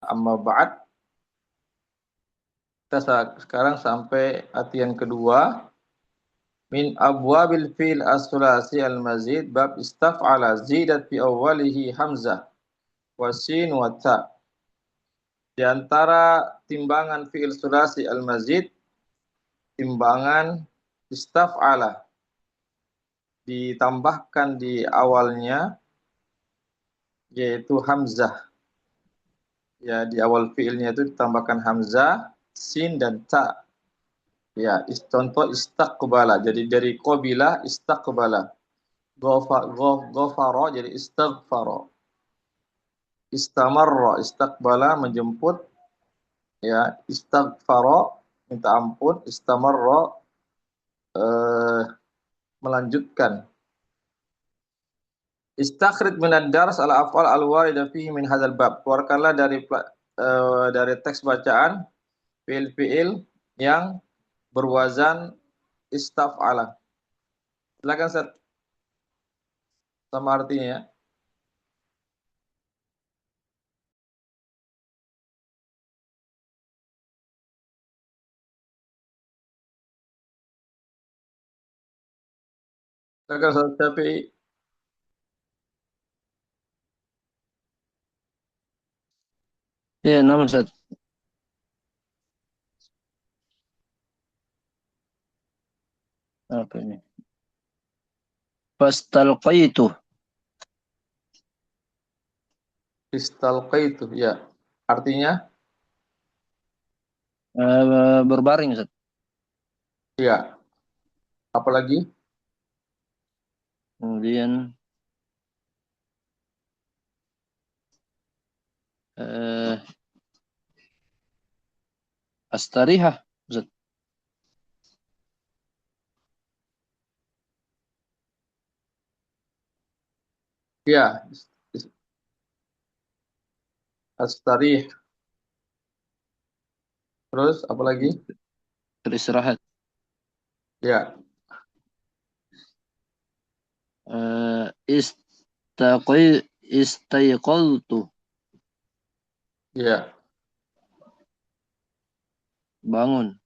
Amma ba'd. Kita sekarang sampai artian kedua. Min abwabil fi'l as-sulasi al-mazid bab istaf'ala zidat fi awwalihi hamzah wa sin wa ta. Di antara timbangan fi'il sulasi al-mazid, timbangan istaf'ala ditambahkan di awalnya yaitu hamzah. Ya, di awal fi'ilnya itu ditambahkan hamzah, sin dan ta. Ya, contoh istaqbala. Jadi dari qabila istaqbala. Ghafara jadi istaghfara. Istamarra istaqbala menjemput. Ya, istaghfara minta ampun, istamarra melanjutkan. Istakhrij min ad-dars al-af'al al-warida fihi min hadzal bab. Keluarkanlah dari teks bacaan fiil-fiil yang berwazan istaf'ala. Silakan Ustaz. Sama artinya ya. Silakan Ustaz Syafi'i. Ya, nama Ustaz. Apa ini? Fastalqaitu. Istalqaitu ya. Artinya Berbaring Ustaz. ya. Apalagi Kemudian astarihah Ustaz. ya. Astarih. Terus apalagi? Beristirahat. Ya. Istaiqaltu. Ya. Bangun.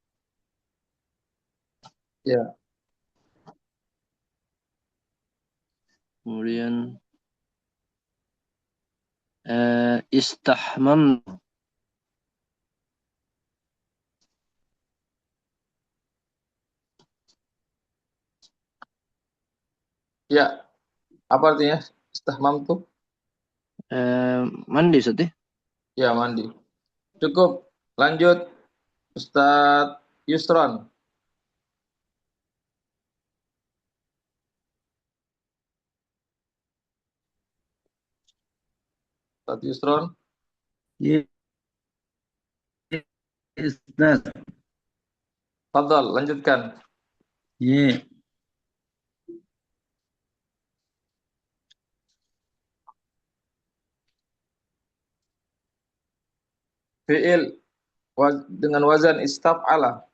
Ya. Kemudian istahmam. Ya. Apa artinya? Istahmam tuh? Mandi Ustaz ya? Ya, mandi. Cukup. Lanjut Ustadz Yusron. Ustadz Yusron. Yes, Ustaz. Fadal, lanjutkan. Yeah. Fi'il dengan wazan istaf'ala.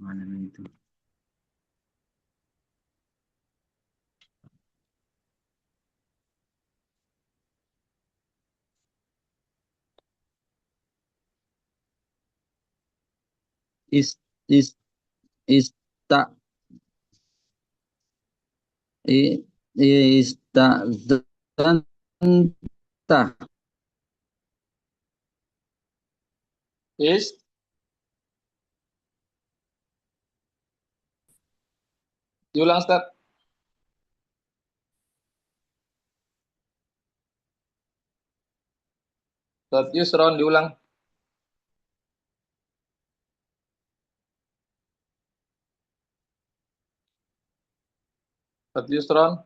Mana itu? Is is ista istazanta. Is diulang Ustaz. Ustadz Yusron diulang. Ustadz Yusron.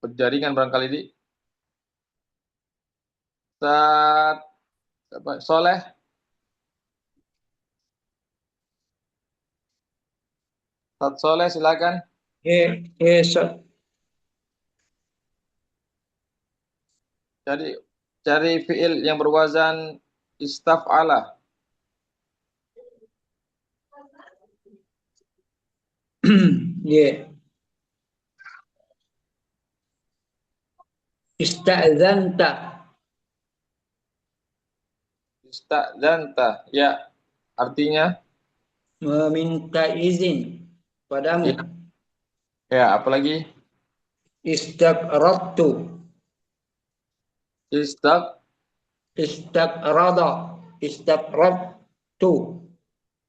Jaringan barangkali di. Ustadz Soleh. Ustadz Soleh silakan. Jadi cari fiil yang berwazan istaf'ala. Ya. Ista'zanta. Ista'dzanta. Ya, artinya Meminta izin padamu. ya, ya apalagi Istaqradtu. istaq Istaqrada. Istaqradtu.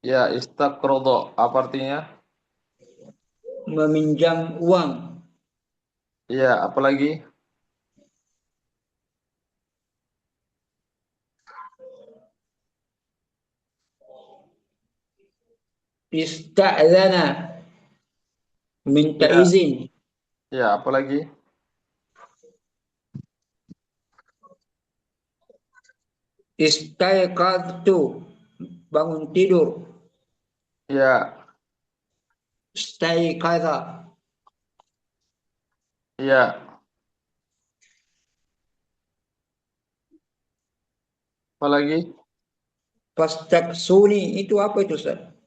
ya istaqrodo. Apa artinya? Meminjam uang. Ya, apalagi Ista'zana. Minta ya, izin. ya apalagi Istaiqadtu. Bangun tidur. ya, Istaiqadha. ya apalagi Fastaksuni. Itu apa itu, Ustaz?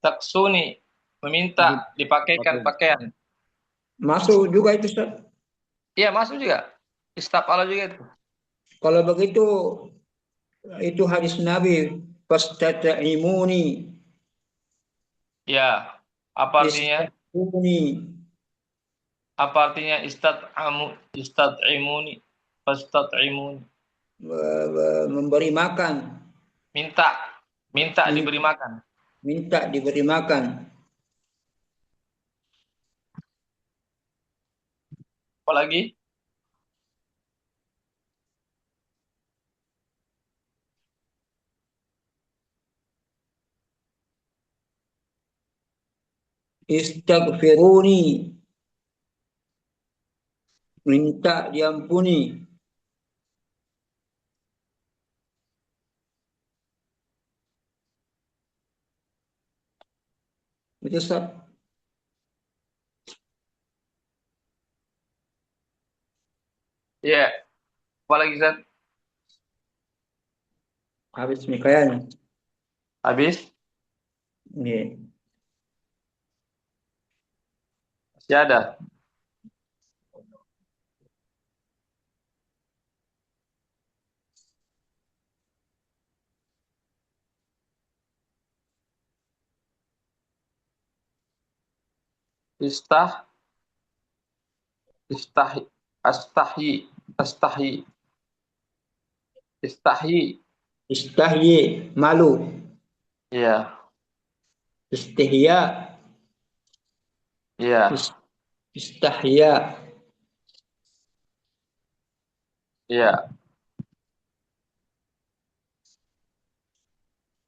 istaksuni, meminta dipakaikan pakaian. Masuk juga itu, Ustaz. Iya, masuk juga. Istaqala juga itu. Kalau begitu, itu hadis Nabi. Fastata'imuni. Ya, apa artinya? Istata'imuni. Apa artinya istat'imuni, fastat'imuni. Memberi makan. Minta, minta diberi makan. Minta diberi makan. Apalagi Istaghfiruni. Minta diampuni. Itu, Ustaz. ya, apalagi Zat? Habis mikayanya. Habis? Iya. Masih ada. Istah, istahi, astahi, astahi, istahi. Istahyi. Malu. Iya, Istihya. iya, Istahya. iya.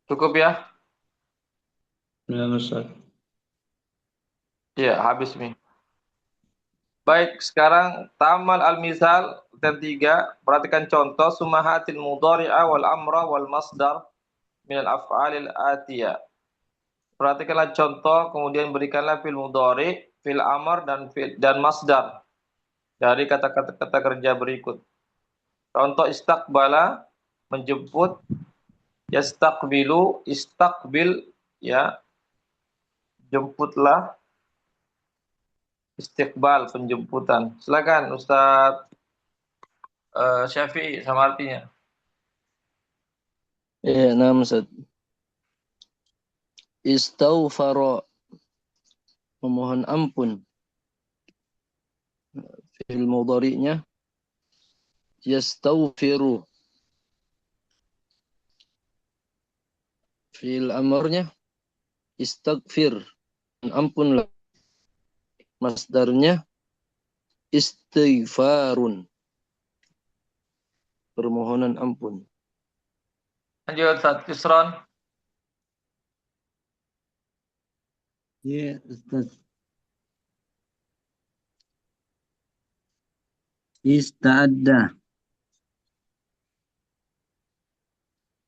Cukup ya? Ya, Ustaz. Iya, habis nih. Baik, sekarang tamal al-misal ketiga, perhatikan contoh sumahatil mudhari'a wal amra wal masdar min al-af'alil atiyah. Perhatikanlah contoh, kemudian berikanlah fil mudhari, fil amr dan masdar dari kata-kata kerja berikut. Contoh istaqbala, menjemput, yastaqbilu, istaqbil, ya, jemputlah, istiqbal, penjemputan. Silakan Ustaz Syafi'i sama artinya. Ya, nama Ustaz. Istaghfara, memohon ampun. Fi'il mudhari'nya yastaghfiru. Fi'il amrnya istaghfir, ampunlah. Masdarnya istighfarun, permohonan ampun. Lanjut Ustaz Yusron. Ya, Ustaz. Ista'adda.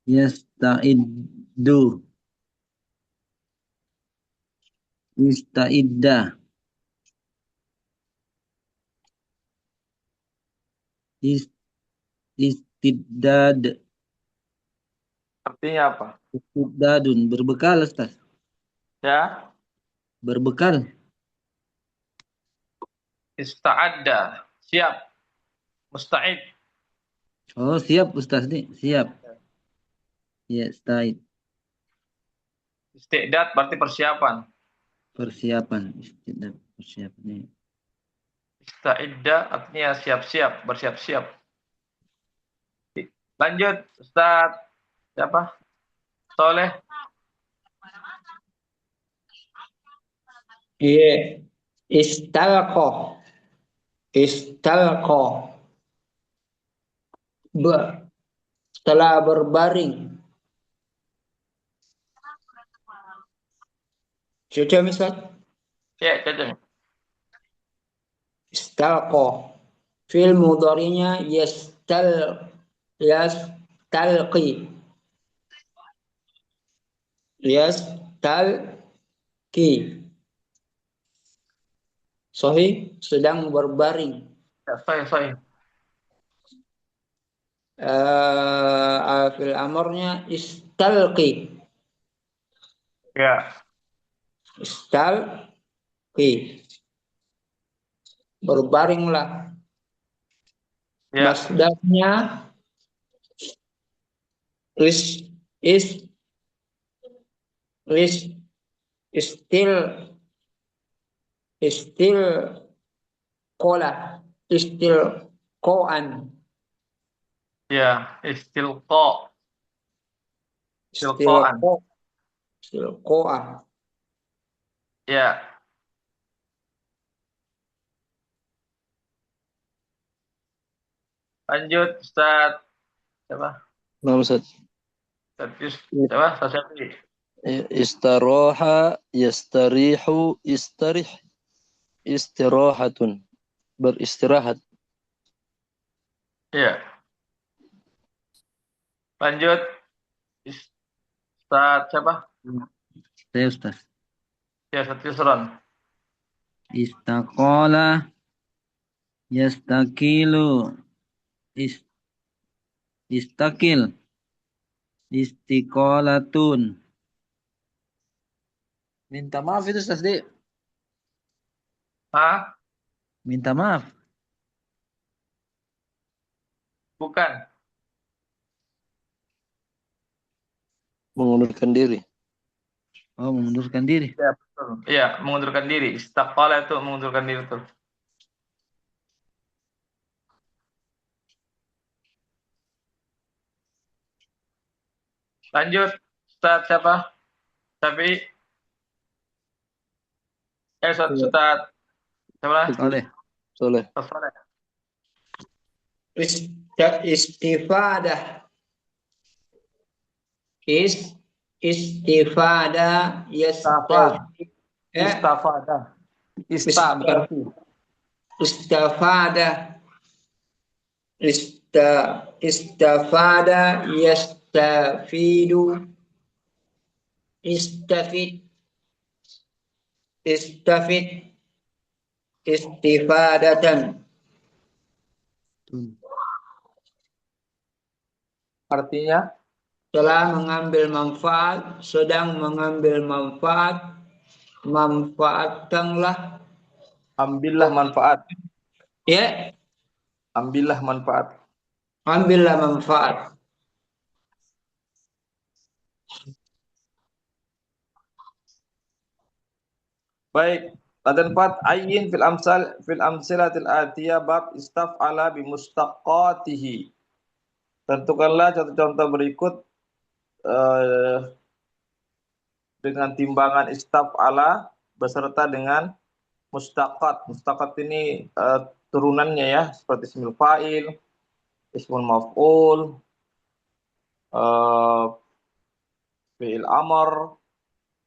Yasta'iddu. Ista'idda. Istiddad. Artinya apa? Istidadun. Berbekal, Ustaz. Ya, Berbekal. ista'adda, siap, musta'id. Oh, siap, Ustaz nih. Siap. Ya, ista'id. Isti'dad berarti persiapan. Persiapan. Istidad. Persiapan. Nih. Ista'idda artinya siap-siap, bersiap-siap. Lanjut, Ustaz. Siapa? Soleh. Iya. Istalqo. Istalqo. Setelah berbaring. Sudah, Ustaz? Ya, cocok. Istalqo. Fi'il mudhari'nya yastalqi. Yastalqi. Sahih, sedang berbaring. Ya, sahih. Fil amrnya istalqi. Ya, Istalqi. Berbaringlah. ya, Masdarnya is is is still kola still koan ya. Istilqa, still istilqaan. ko still koa. Ya. Lanjut, Ustaz. Siapa? Nah, Ustaz. Siapa? Ustaz Syafi'i. Istaroha, yastarihu, istarih, istirahatun. Beristirahat. Ya. Lanjut, Ustaz siapa? Saya, Ustaz. Ya, Ustaz Yusron. Istaqala. Yastakilu. Istakil. Istiqolatun. Minta maaf itu, Ustaz Dik. Hah? Minta maaf. Bukan. Mengundurkan diri. Oh, mengundurkan diri. Ya, betul. Iya, mengundurkan diri. Istaqala itu mengundurkan diri tuh. Lanjut, Ustaz siapa? Syafi'i. Ustaz siapa? Oleh. Soleh. Ustaz Saleh. Istifadah istifadah Istafada. Ista berarti. istifadah istafada yastafidu istafid istifadatan. Artinya Telah mengambil manfaat, sedang mengambil manfaat, manfaatkanlah. ambillah manfaat. Ya, Ambillah manfaat. ambillah manfaat. Baik. Latihan 4, ayyin fil amsilatil atiyah bab istaf'ala bi mustaqqatihi. Tentukanlah contoh-contoh berikut dengan timbangan istaf'ala beserta dengan mustaqat. Mustaqat ini turunannya ya, seperti ismul fa'il, ismul maf'ul, fi'il amr,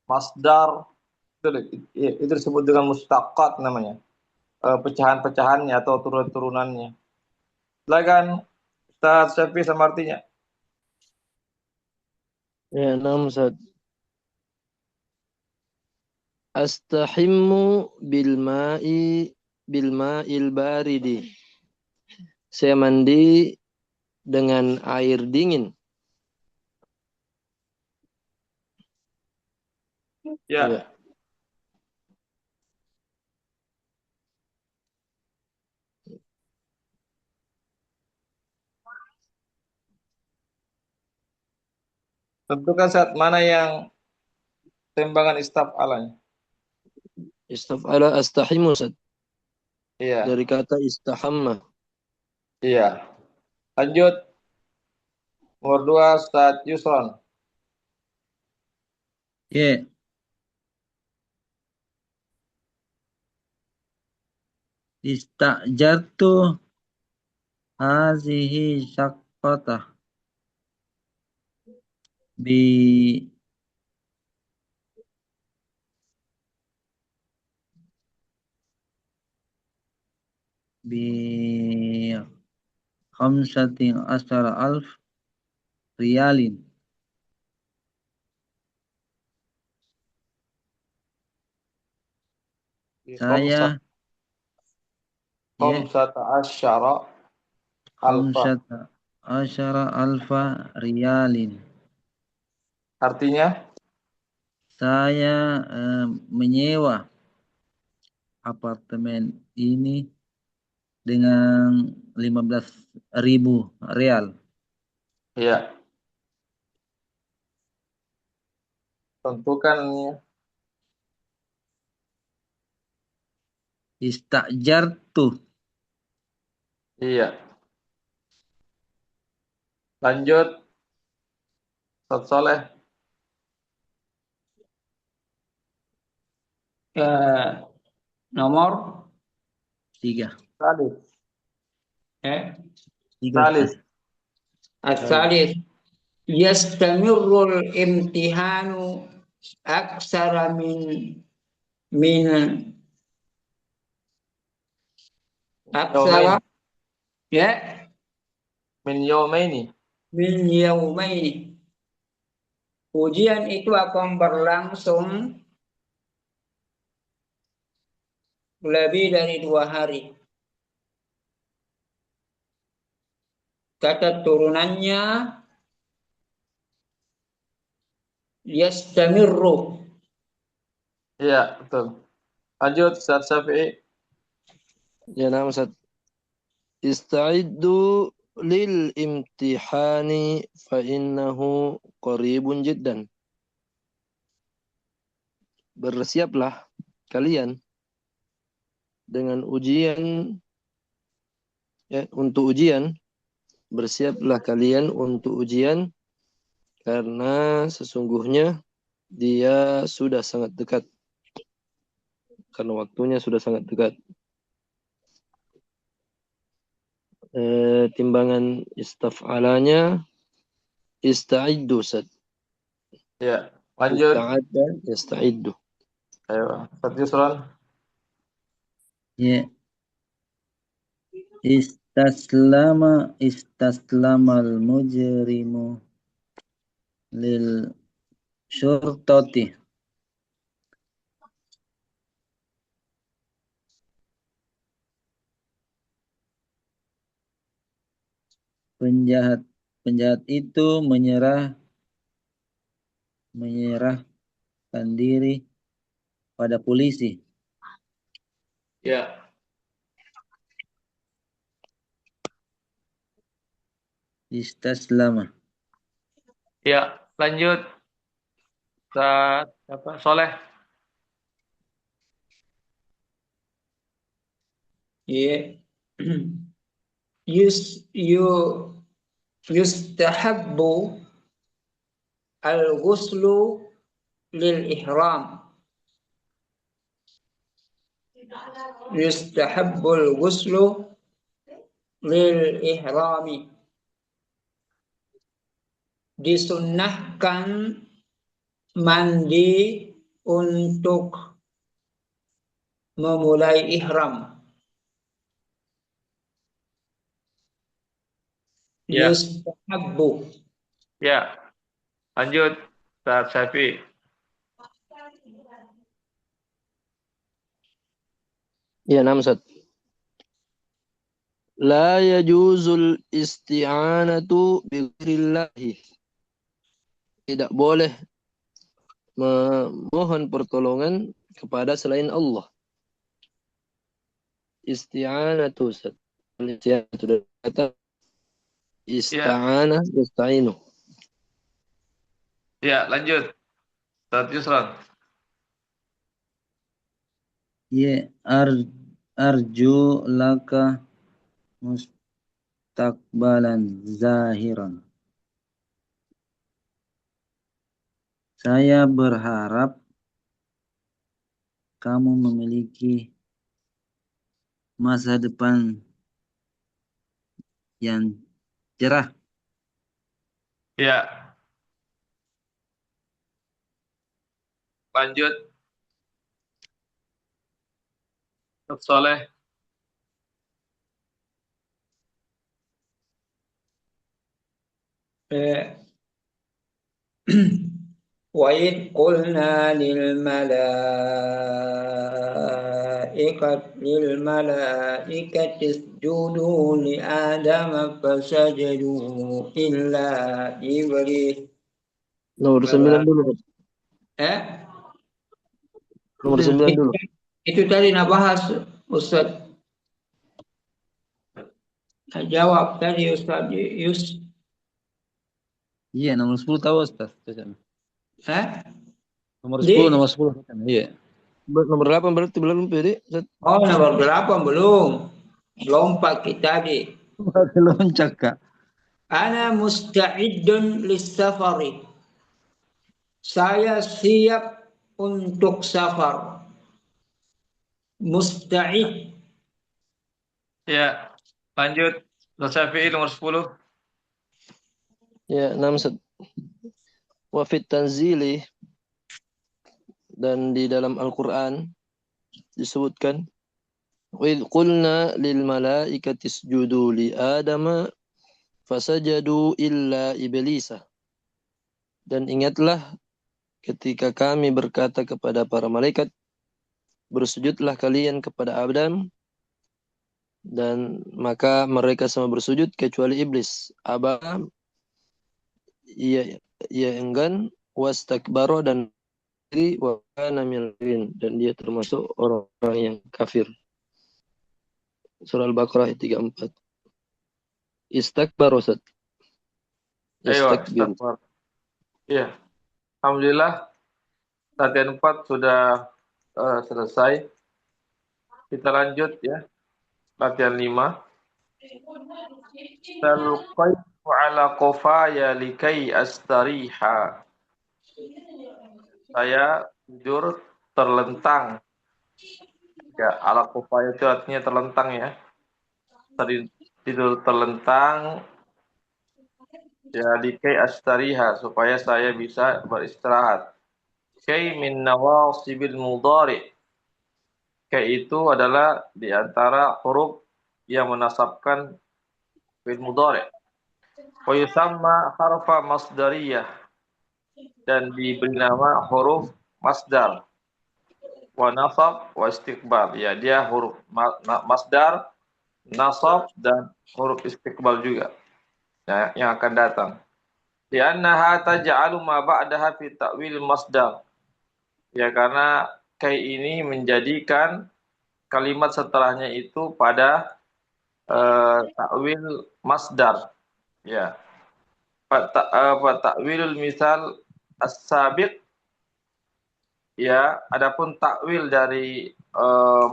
masdar, itu disebut dengan mustaqat namanya. Pecahan-pecahannya atau turun-turunannya. Silakan Ustaz Syafi'i sama artinya. Ya, nah, Ustaz. Astahimmu bilma'il baridi. Saya mandi dengan air dingin. Ya. Iya. Tentukan saat mana yang tembangan istaf'alanya. Istaf'ala astahimu, Ustaz. Iya. Dari kata istahamma. Iya. Lanjut. Nomor 2, Ustaz Yusron. Ya. Istajartu hazihi syaqqatah bi bi khamsatin asyara alf riyalin. Saya ya Khamsata asyara alfa. khamsata asyara alfa riyalin. Artinya? Saya menyewa apartemen ini dengan 15.000 real. Iya. Tentukan Istajartu. Iya. Lanjut. Ustaz Soleh. Nomor 3. Salis. eh, 3 Salis. Ustaz. الثالث يستمر الامتحان أكثر من أكثر Yaumain. ya Min yaumaini. min yaumaini. Ujian itu akan berlangsung lebih dari 2 hari. Kata turunannya yastamirru. Iya, betul. Lanjut, Ustaz Syafi'i. Ya, nama Ustaz. Ista'iddu lil imtihani fa innahu qaribun jiddan. Bersiaplah kalian dengan ujian, ya, untuk ujian. Bersiaplah kalian untuk ujian karena sesungguhnya dia sudah sangat dekat. Karena waktunya sudah sangat dekat. Timbangan istaf'alanya ista'iddu, Ustaz. Iya. Lanjut. Ista'adda yasta'iddu. Ayo, Ustaz Yusron. Ya. Istaslamal mujrimu lil syurtati. Penjahat itu menyerahkan diri pada polisi. Ya. Istaslama. Ya, lanjut. Ustaz Soleh. Ya. Yustahabbu al-ghuslu lil ihram. Yustahabbu al-ghuslu lil ihrami. Disunnahkan mandi untuk memulai ihram. Ya. Yustahabbu. Ya. Lanjut, Ustaz Syafi'i. Ya, nama Ustaz. La yajuzul isti'anatu bi ghairillahi. Tidak boleh memohon pertolongan kepada selain Allah. Isti'anatu, Ustaz. Isti'anatu dari kata ista'ana yasta'inu. Ya, lanjut. Ustaz Yusran. Arju laka mustakbalan zahiran. Saya berharap kamu memiliki masa depan yang cerah. Ya. Lanjut. Ustaz Soleh. وإذ قلنا للملائكة اسجدوا لآدم فسجدوا إلا إبليس. Nomor 9 dulu. Nomor 9 dulu. Itu tadi nak bahas Ustaz. Jawab tadi Ustaz Yus. Iya, nomor 10 tahu Ustaz. Nomor 10, nomor 10. Iya. Nomor 8 berarti belum pilih. Oh, nomor 8 belum. Lompat kita tadi. Belum cakap. Ana musta'idun lis-safari. Saya siap untuk safar. Musta'id. Ya. Lanjut. Ustaz Syafi'i nomor 10. Ya, 6 Ustaz. Wa fit tanzili, dan di dalam Al-Qur'an disebutkan wa idh qulna lil malaikati isjudu li adama fasajadu illa iblisa. Dan ingatlah ketika kami berkata kepada para malaikat, bersujudlah kalian kepada Adam, dan maka mereka semua bersujud kecuali iblis. Aba, ia enggan, wastakbara, dan diri, wa kana minal kafirin, dan dia termasuk orang-orang yang kafir. Surah Al-Baqarah 34. Istakbar, Ustaz. Istakbar. Iya. Alhamdulillah latihan 4 sudah selesai. Kita lanjut ya. Latihan 5. Talqaitu ala qafaya likai astariha. Saya tidur terlentang. Ya, ala qafaya itu artinya terlentang ya. Tidur terlentang ya likai astariha, supaya saya bisa beristirahat. Kai min nawasibil mudhari. Kai itu adalah di antara huruf yang menasabkan fi'il mudhari. Wa yusamma harfa masdariyah, dan diberi nama huruf masdar. Wa nasab wa istiqbal. Ya, dia huruf masdar, nasab, dan huruf istiqbal juga ya, yang akan datang. Li'annaha taj'alu ma ba'daha fi ta'wil masdar. Ya, karena kai ini menjadikan kalimat setelahnya itu pada ta'wil masdar. Ya. Ta'wilul misal as-sabiq, ya, adapun takwil dari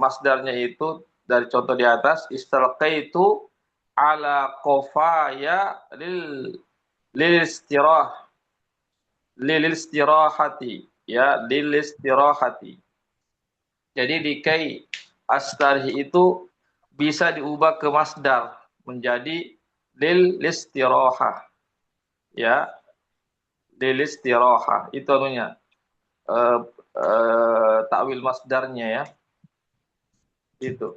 masdarnya itu dari contoh di atas, istalqaitu ala qafaya lil istirahati, ya, lil istirahati. Jadi di kai astarhi itu bisa diubah ke masdar menjadi lil istirahah, ya, lil istirahah itu anunya takwil masdarnya ya, itu.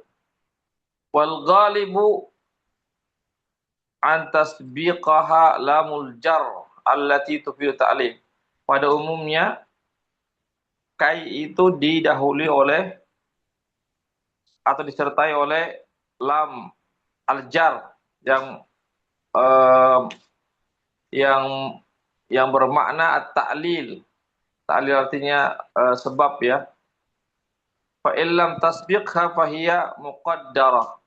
Wal ghalibu an tasbiqaha lamul jar allati tufidu ta'lim. Pada umumnya kai itu didahului oleh atau disertai oleh lam al-jar yang bermakna at-ta'lil, Ta'lil artinya sebab ya. Fa illam tasbiqha fahiya muqaddarah.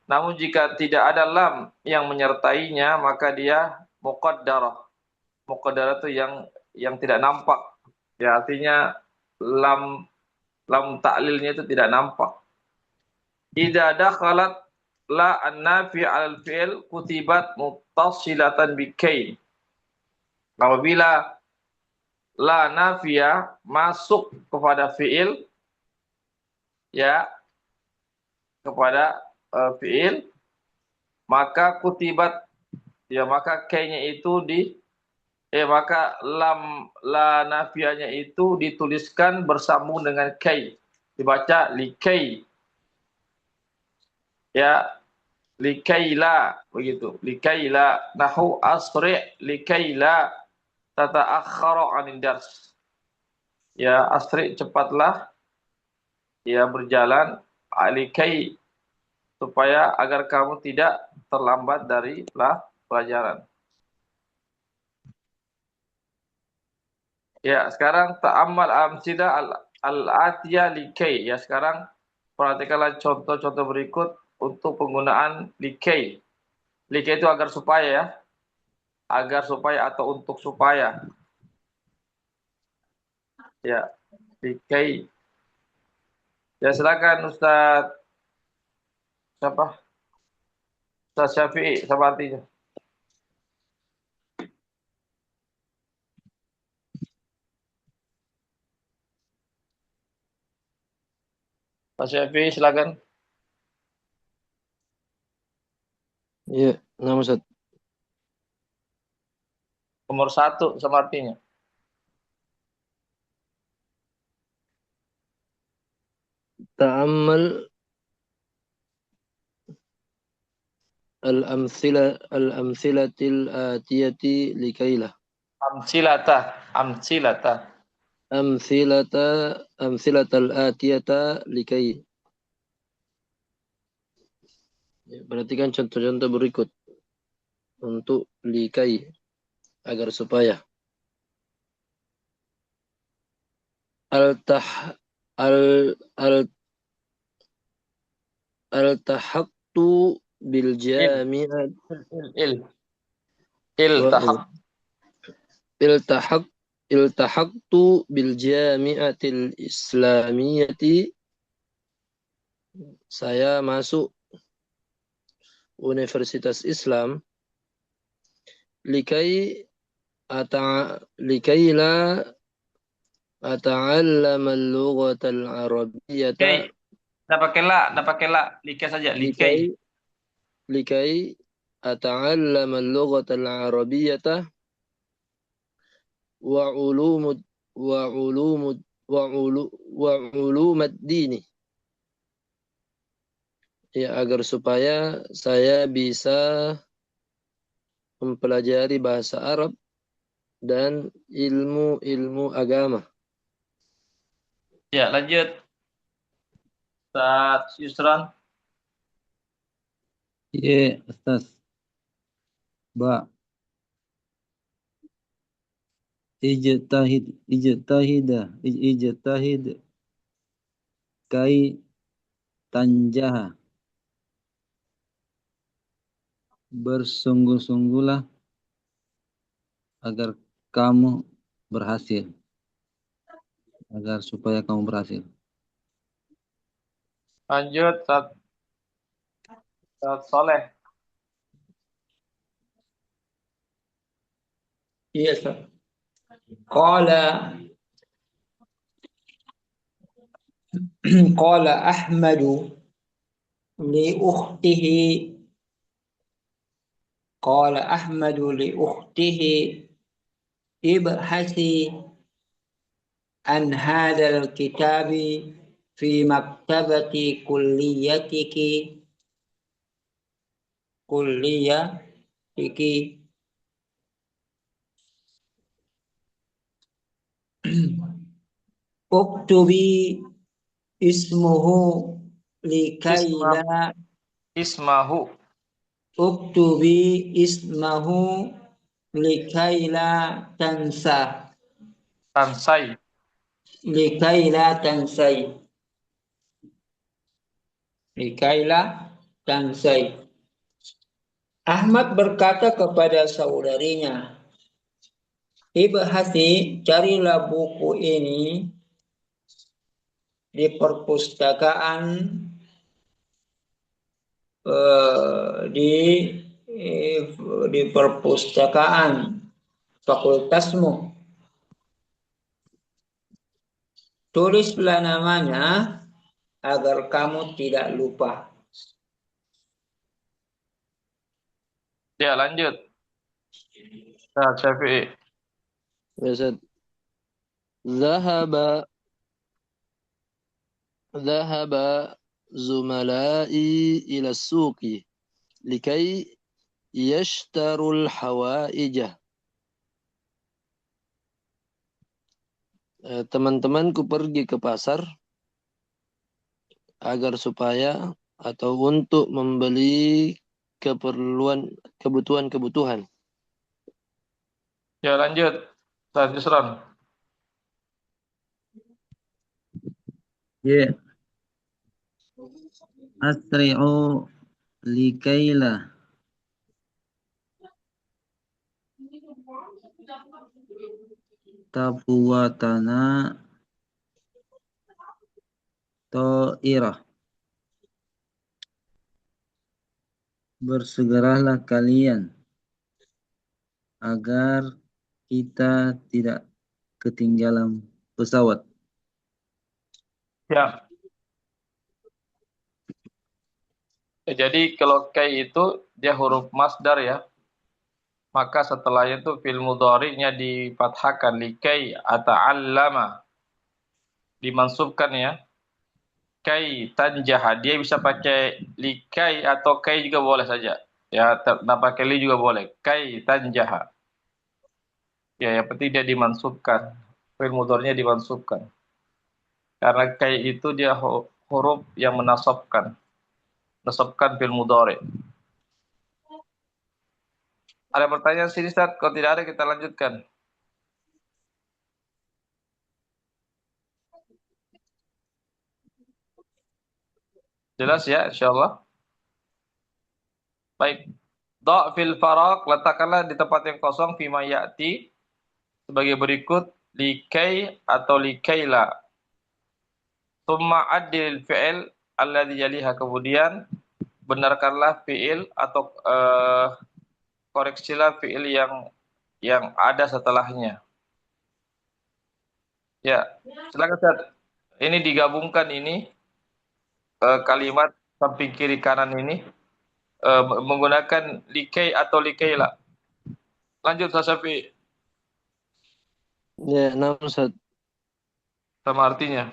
Namun jika tidak ada lam yang menyertainya, maka dia muqaddarah. Muqaddarah itu yang tidak nampak. Ya, artinya lam ta'lilnya itu tidak nampak. Idza dakhalat la an-nafi 'alal fi'l kutibat muttasilatan bi kain. Apabila la nafiyah masuk kepada fi'il, ya, kepada fi'il, maka kutibat, ya, maka kainnya itu maka lam la nafiyahnya itu dituliskan bersambung dengan kai, dibaca likai, ya, likaila, begitu, likaila, nahu asri likaila tata'akhkhara 'anil dars, ya, asri cepatlah, ya, berjalan, alikai, supaya agar kamu tidak terlambat dari pelajaran. Ya, sekarang ta'ammal amsila al-atiyah likai. Ya, sekarang perhatikanlah contoh-contoh berikut untuk penggunaan likai. Likai itu agar supaya, ya. Agar supaya atau untuk supaya. Ya, likai. Ya, silakan Ustaz. Siapa? Ustaz Syafi'i, sama artinya. Ustaz Syafi'i, silakan. Iya, nama Ustaz. Nomor 1 sama artinya. Ta'ammal al-amthilatil atiyati likailah. Amsilata. Amthilatal atiyata likai. Ya, perhatikan contoh-contoh berikut untuk likai, agar supaya. Al-tahaqtu bil jami'at Iltahaq. iltahaqtu bil jami'atil islamiyati. Saya masuk Universitas Islam likaila ata'allama al-lughata al-arabiyyata. Nggak pakai la, likai saja, likai. likai ata'allama al-lughata al-arabiyyata wa ulumad dini. Ya, agar supaya saya bisa mempelajari bahasa Arab dan ilmu-ilmu agama. Ya, lanjut. Ustaz Yusran. Iya, Ustaz. Ba. Ijtahid kai tanjaha. Bersungguh-sungguhlah agar kamu berhasil. Agar supaya kamu berhasil. Lanjut, Ustaz Soleh. Iya, Ustaz. Qala qala Ahmadu li ukhtihi qala Ahmadu li ukhtihi ibhasi an hadzal kitabi fi maktabati kulliyatiki uktubi ismuhu likaila Ismahu. uktubi ismahu likaila tansa. Tansai. Likaila tansai. Likaila tansai. Ahmad berkata kepada saudarinya, Ibhasi, carilah buku ini di perpustakaan di perpustakaan fakultasmu. Tulislah namanya agar kamu tidak lupa. Ya, lanjut. Nah, Syafi'i. Ustaz. Zahaba Zahaba zumala'i ila suqi likai yashtarul hawaijah. Teman-temanku pergi ke pasar agar supaya atau untuk membeli kebutuhan-kebutuhan. Ya, lanjut. Ustaz Yusron. Ya. Asri'u likaila tafuwatana ta'irah. Bersegeralah kalian agar kita tidak ketinggalan pesawat. Ya. Jadi kalau kai itu dia huruf masdar ya. Maka setelahnya itu fi'il mudhari'nya difathahkan likai ata'allama. Dimansubkan ya. Kai tanjaha. Dia bisa pakai likai atau kai juga boleh saja. Ya, tak pakai li juga boleh. Kai tanjaha. Ya, yang penting dia dimansubkan. Fi'il mudhari'nya dimansubkan. Karena kai itu dia huruf yang menasabkan. Nasabkan fi'il mudhari'. Ada pertanyaan sini, Ustaz? Kalau tidak ada, kita lanjutkan. Jelas ya, insyaallah. Baik. Da' fil faraq, letakkanlah di tempat yang kosong fima ya'ti sebagai berikut likai atau likaila. Tsumma addil fi'il alladhi yaliha, kemudian benarkanlah fi'il atau koreksilah fi'il yang ada setelahnya. Ya, silakan Ustaz. Ini digabungkan ini kalimat samping kiri kanan ini menggunakan likai atau likaila. Lanjut Ustaz Syafi'i Ya, nah Ustaz. sama artinya.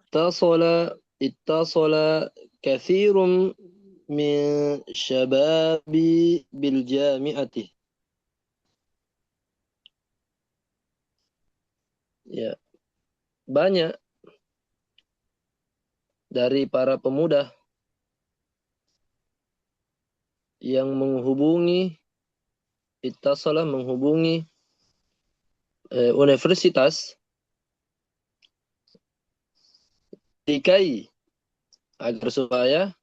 اتصل اتصل كثير من شباب بالجامعة. Ya, banyak dari para pemuda yang menghubungi universitas likai agar supaya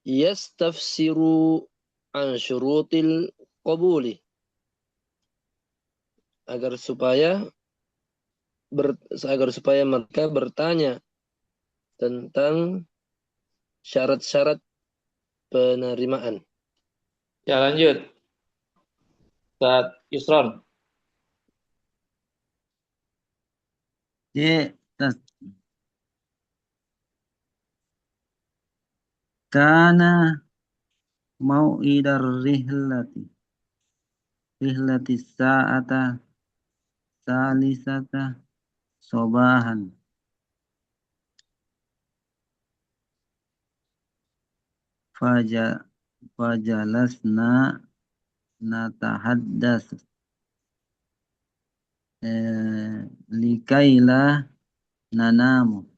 yastafsiru an syurutil qabuli, agar supaya mereka bertanya tentang syarat-syarat penerimaan. Ya, lanjut. Ustaz Yusron. Ya. Kana mau'idar rihlati sa'ata salisata sobahan. Fajalasna natahaddas likaila nanamu.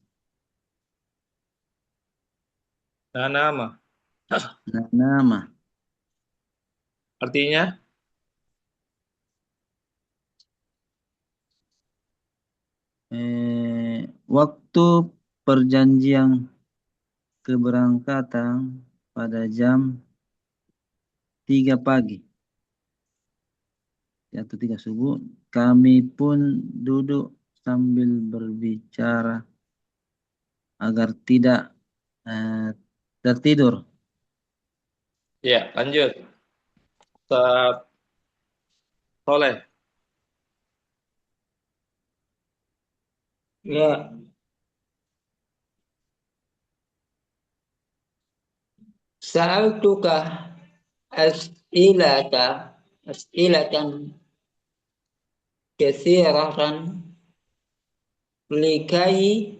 Nama. Nama. Artinya? Waktu perjanjian keberangkatan pada jam 3 pagi atau 3 subuh, kami pun duduk sambil berbicara agar tidak tertidur. Ya, lanjut. Ustaz Soleh. Ya, sa'altuka as'ilata as'ilatan katsiratan likai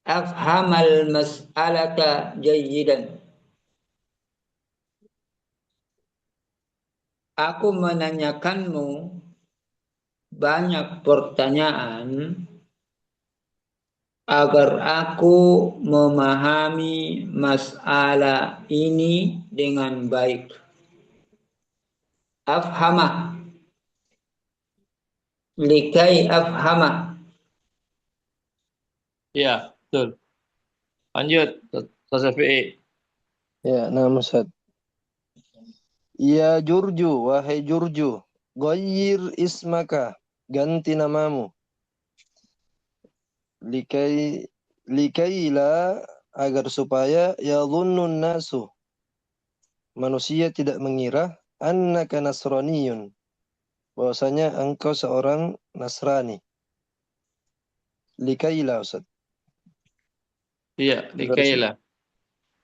afhamal mas'alata jayyidan. Aku menanyakanmu banyak pertanyaan agar aku memahami masalah ini dengan baik. Afhamah, likai afhamah. Ya, betul. Lanjut, Ustaz Syafi'i. Ya, nama Ustaz. Ya Jurju, wahai Jurju, ghayyir ismaka, ganti namamu. Likai likaila, agar supaya ya dhunnun nasu, manusia tidak mengira annaka nasraniyun, bahwasanya engkau seorang Nasrani. Likaila Ustaz. Iya, Versi. likailah.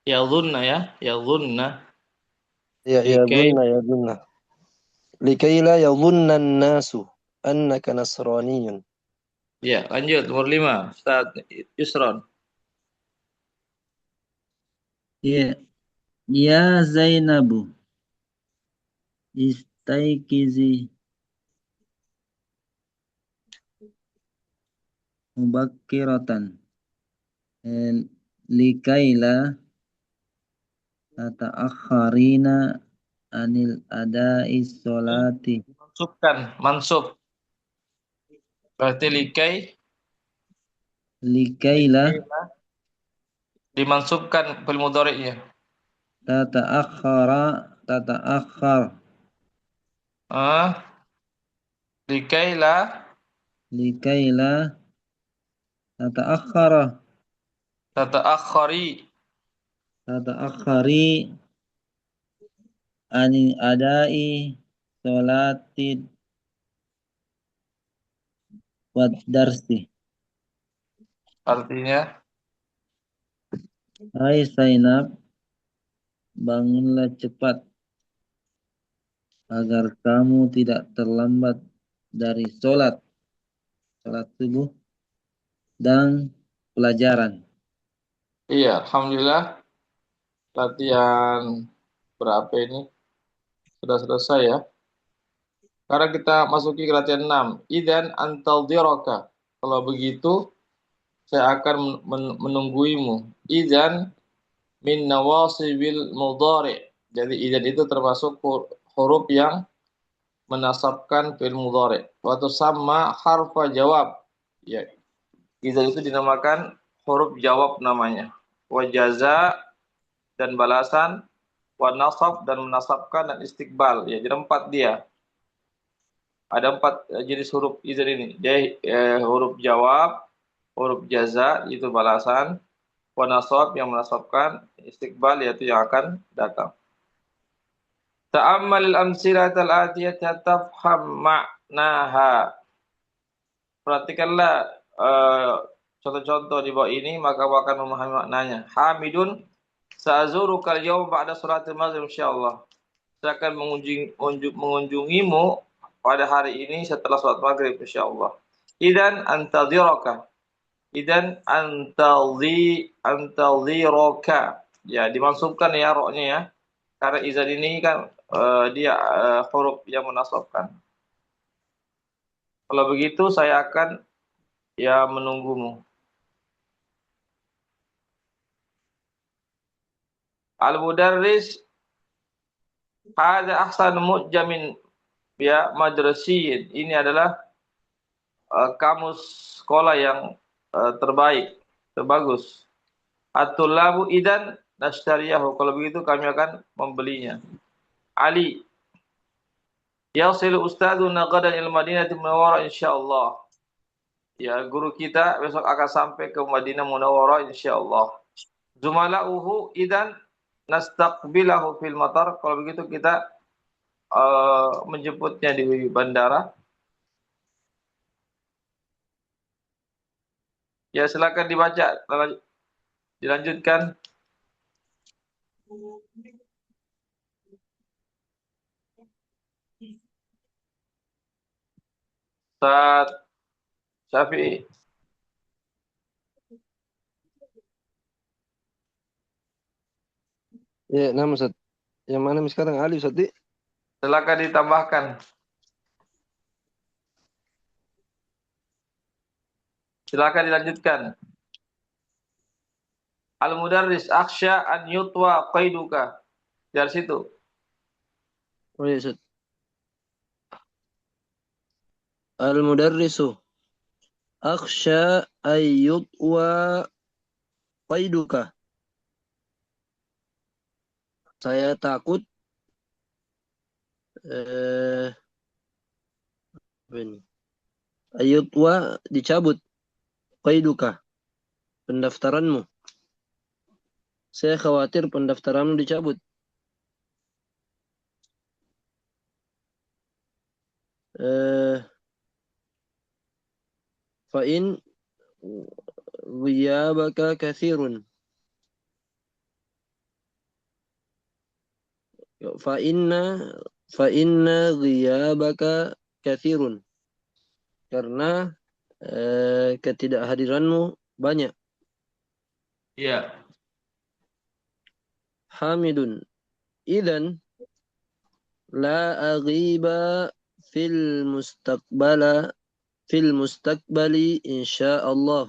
Ya dhunna ya, ya dhunna. Ya Likai. ya dhunna. Likaila ya dhunnan nasu annaka nasraniyun. Ya, lanjut. Nomor 5, Ustaz Yusron. Ya, ya Zainabu, istaikizi mubakkiratan likaila tata'akharina anil adai sholati. Mansubkan, mansub. Berarti likai, Likaila likailah. Dimansubkan fil mudhari'nya. tata'akhar Ah, likailah likaila tata'akhara tata'akhkhari. tata'akhari ani adai sholati wad darsi. Artinya, Hai Zainab, bangunlah cepat agar kamu tidak terlambat dari sholat subuh dan pelajaran. iya, alhamdulillah latihan berapa ini? Sudah selesai ya. Sekarang kita masuki ke latihan 6. Idan antaldhiraka. Kalau begitu, saya akan menungguimu. Idan min nawasibil mudhari'. Jadi idan itu termasuk huruf yang menasabkan fi'il mudhari'. Wa tusamma harfa jawab. Ya, idan itu dinamakan huruf jawab namanya. Wa jaza dan balasan, wa nasab dan menasabkan, dan istiqbal. Ya, jadi 4 dia. Ada 4 jenis huruf idzan ini. Dia huruf jawab, huruf jaza itu balasan, wa nasab yang menasabkan, istiqbal yaitu yang akan datang. Ta'ammal al-amsilatal atiyata tafham ma'naha. Perhatikanlah contoh-contoh di bawah ini maka kau akan memahami maknanya. Hamidun sa'azuruka al-yawma ba'da salatil maghrib insyaallah. Saya akan mengunjungimu pada hari ini setelah sholat maghrib insyaallah. Idan antadhiraka. Idan antadhiraka. Ya, dimansubkan ya roknya ya. Karena izan ini kan dia huruf yang menasabkan. Kalau begitu saya akan ya menunggumu. Al-mudarris hadza ahsan mu'jamin ya madrasiyin. Ini adalah kamus sekolah yang terbaik, terbagus. At-tullabu idan nashtariyahu. Kalau begitu kami akan membelinya. Ali, yasilu ustadzuna gadan il Madinati Munawwarah insyaallah. Ya, guru kita besok akan sampai ke Madinah Munawwarah insyaallah. Zumala'uhu idan nastaqbilahu fil matar. Kalau begitu kita menjemputnya di bandara. Ya, silakan dibaca. Dilanjutkan. Ustaz Syafi'i. Ya, nama Ustaz. Yang mana sekarang Ali Ustaz? Silakan ditambahkan. Silakan dilanjutkan. Al-mudarris akhsha an yutwa qaiduka. Dari situ. Oh ya Ustaz. Al-mudarrisu akhsha an yutwa qaiduka. Saya takut ayutwa dicabut qaiduka, pendaftaranmu. Saya khawatir pendaftaranmu dicabut. Fa'in ghiyabaka kathirun. Fa'inna ghiyabaka kathirun. Karena ketidakhadiranmu banyak. Iya. Hamidun. Idzan la aghiba fil mustaqbali insyaallah.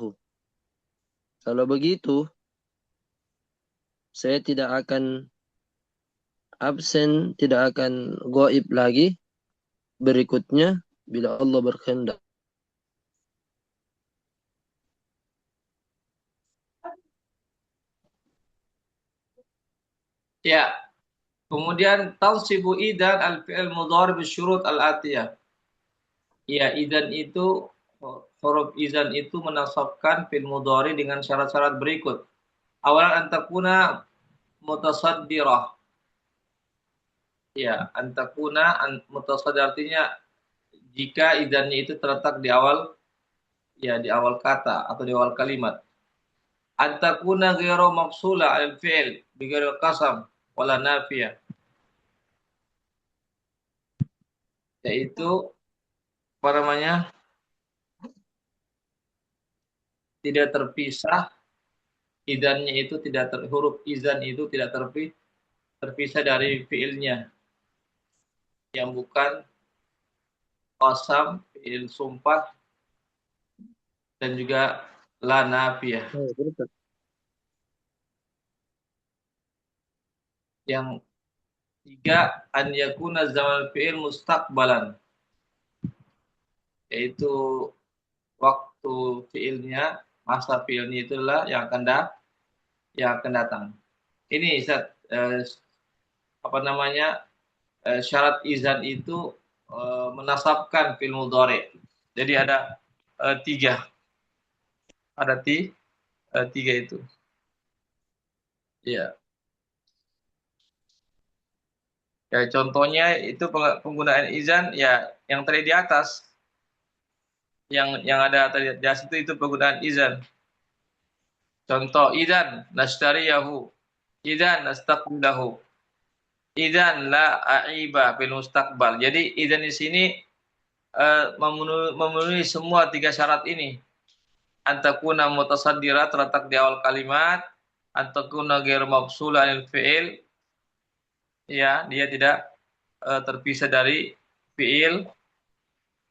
Kalau begitu saya tidak akan absen, tidak akan gaib lagi berikutnya bila Allah berkehendak. Ya. Kemudian tansibu idan al-fi'il mudhari bisyurut al-atiyah. Ya, idan itu huruf idan itu menasabkan fi'il mudhari dengan syarat-syarat berikut. Awalan antakuna mutasaddirah. Ya, antakuna mutasaddir artinya jika idannya itu terletak di awal kata atau di awal kalimat. Antakuna ghairu mafsula al-fi'il bi ghairil qasam wala nafiyah. Yaitu tidak terpisah idannya itu huruf izan itu tidak terpisah dari fiilnya yang bukan qasam, fiil sumpah dan juga la nafiyah. Yang tiga, an yakuna zaman fi'il mustaqbalan, yaitu waktu fi'ilnya, masa fi'ilnya itulah yang akan datang. Ini syarat izan itu menasabkan fi'il mudhari. Jadi ada tiga. Ada tiga itu. Ya. Ya, contohnya itu penggunaan izan ya yang tadi di atas. Yang ada tadi di atas itu penggunaan izan. Contoh idzan nashtariyahu, idzan nastaqbilahu, idzan la aiba bil mustaqbal. Jadi idzan di sini memenuhi semua tiga syarat ini. Antakuna mutasaddira terletak di awal kalimat, antakuna ghairu mafsula anil fi'il. Ya, dia tidak terpisah dari fi'il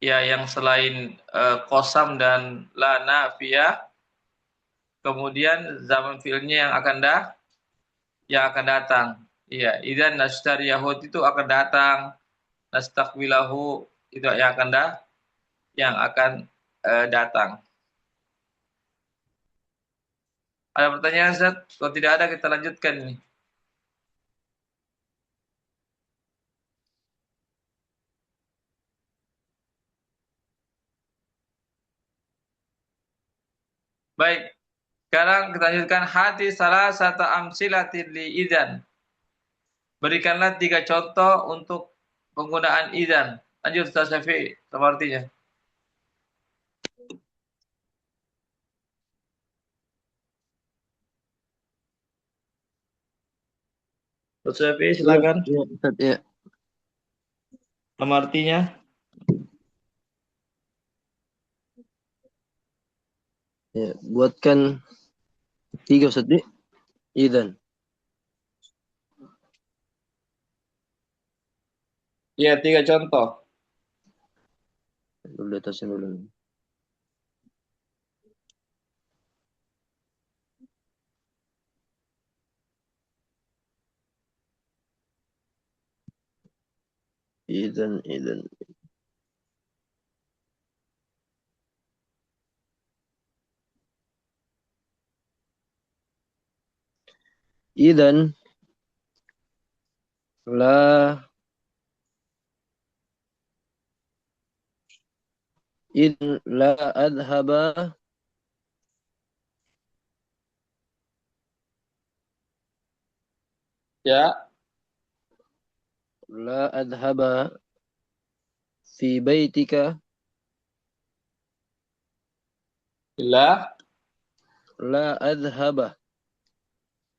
ya yang selain qasam dan la nafiyah. Kemudian zaman fi'ilnya yang akan yang akan datang. Iya, idzan nastariyahut itu akan datang, nastaqbilahu itu yang akan datang. Ada pertanyaan, Ustaz? Kalau tidak ada, kita lanjutkan ini. Baik, sekarang kita lanjutkan hati salah satu amsilatin li idzan. Berikanlah 3 contoh untuk penggunaan idzan. Lanjut Ustaz Syafi'i, sama artinya. Ustaz Syafi'i silakan. Ya, Ustaz, ya. Sama artinya. Ya, buatkan 3 Ustaz. Idzan. Iya, 3 contoh. Dulu di atasnya dulu. Idzan. Idzan la idzan la adhaba Ya, la adhaba fi baitika la la adhaba.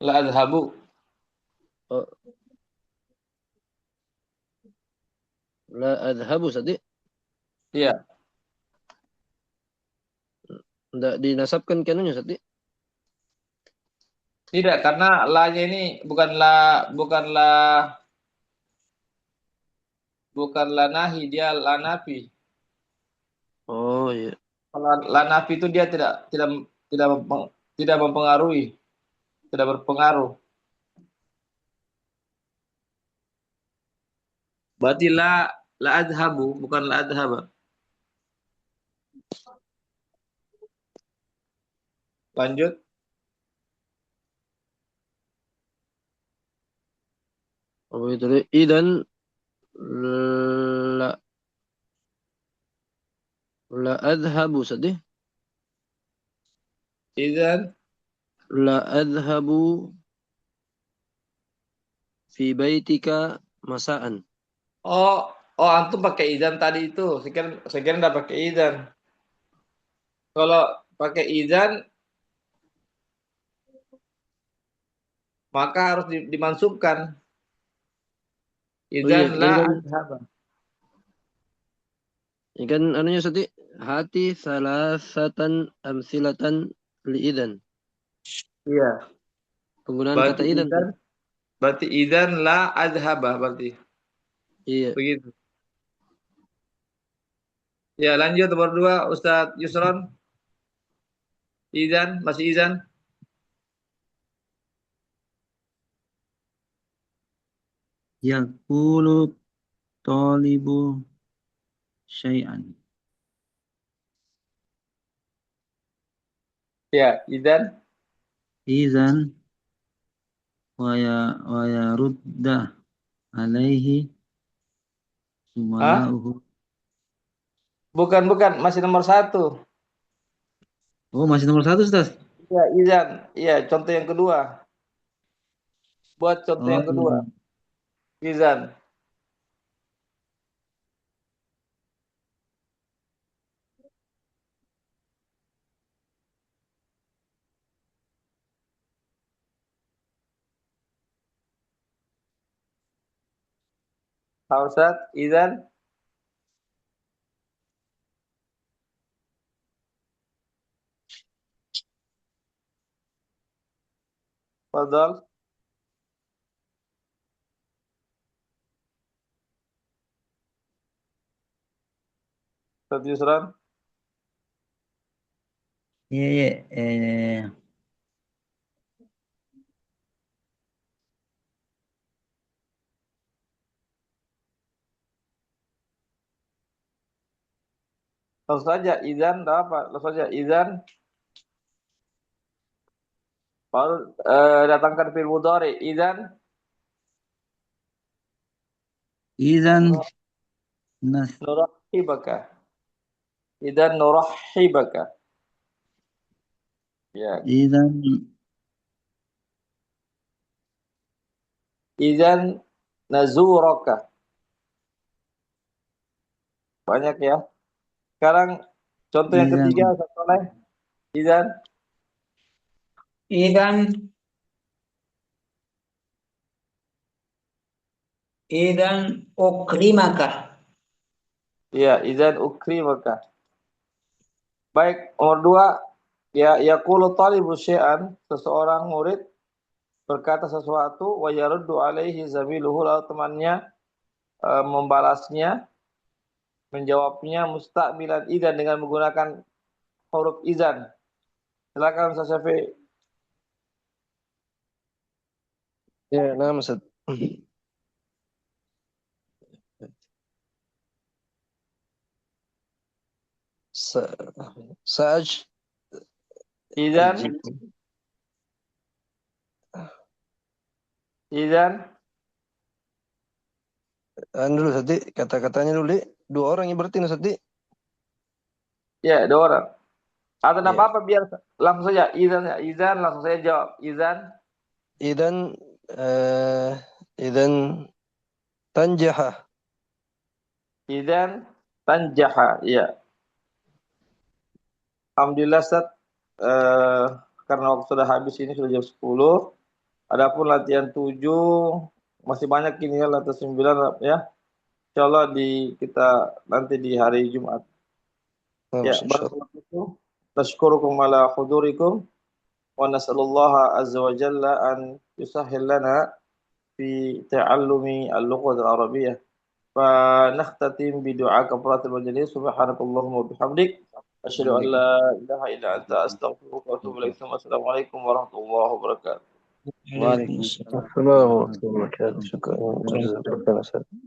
la adhabu. Oh, la adhabu Ustaz. Iya, Enggak dinasabkan kanunya Ustaz. tidak karena la-nya ini bukan la nahi, dia la nafi. Oh iya. Kalau la nafi itu dia tidak mempengaruhi, tidak berpengaruh. Berarti la adhabu bukan la adhaba. Lanjut. Oh itu deh. Idzan la la adhabu Ustaz. Idzan La adhabu fi baitika masaan. oh antum pakai idzan tadi itu. Saya kira enggak pakai idzan. Kalau pakai idzan maka harus dimansubkan. Oh iya, Idzan la ini kan adhaba. anunya Ustaz. Hati salasatan amsilatan li idzan. Iya. Penggunaan Berarti kata idzan. idzan berarti idzan la adhaba berarti. Iya. Begitu. Ya, lanjut nomor 2 Ustadz Yusron. Idzan, masih idzan. Yaqulu talibu syai'an. Ya, idzan. Izan wa yarudda alaihi Hah? sumala'uhu. Bukan, masih nomor 1. Oh, masih nomor 1, Ustaz. Ya, idzan. Iya, contoh yang kedua. Buat contoh Oh, yang kedua. Idzan. Pak Ustadz, idzan. Fadal. Ustadz Yusron. iya, iya. Langsung saja idzan apa? Langsung saja idzan. Baru datangkan fi'il mudhari. Idzan Idan nas nurahibaka. Idzan nurahibaka. Ya. idan Idzan nazuraka. Banyak ya. Sekarang contoh yang idan ketiga, Ustaz Soleh. Idzan Idan idan ukrimaka. ya, idzan ukrimaka. Baik, nomor 2 ya yaqulu talibu syai'an, seseorang murid berkata sesuatu wa yaruddu alaihi zamiluhu, lalu temannya membalasnya, menjawabnya mustaqbilan idzan dengan menggunakan huruf idzan. Silakan Ustaz Syafi'i. Ya, nah, Ustaz. Sa- Sa'aj Idzan dulu tadi kata-katanya dulu, Di. Dua orang yang berarti Ustaz, Di. ya, 2 orang. Atau Ya. apa biar langsung saja idzan, ya. Idzan langsung saja jawab. Idzan Idan idan tanjaha. idzan tanjaha. Ya. Alhamdulillah Ustaz, karena waktu sudah habis, ini sudah jam 10. Adapun latihan 7 masih banyak ini ya, latihan 9 ya. Insyaallah kita nanti di hari Jumat. Nah, Ya, insyaallah. barakallahu fikum. Nashkurukum ala hudurikum wa nas'alullaha azza wa jalla an yusahhil lana fi ta'allumi al-lughah al-arabiyyah. Fa nakhtatim bi du'a kafaratul majlis. Subhanakallahumma wa bihamdik asyhadu an la ilaha illa anta astaghfiruka wa atubu ilaik. Assalamualaikum warahmatullahi wabarakatuh. Waalaikumsalam. Assalamualaikum warahmatullahi wabarakatuh. Syukran.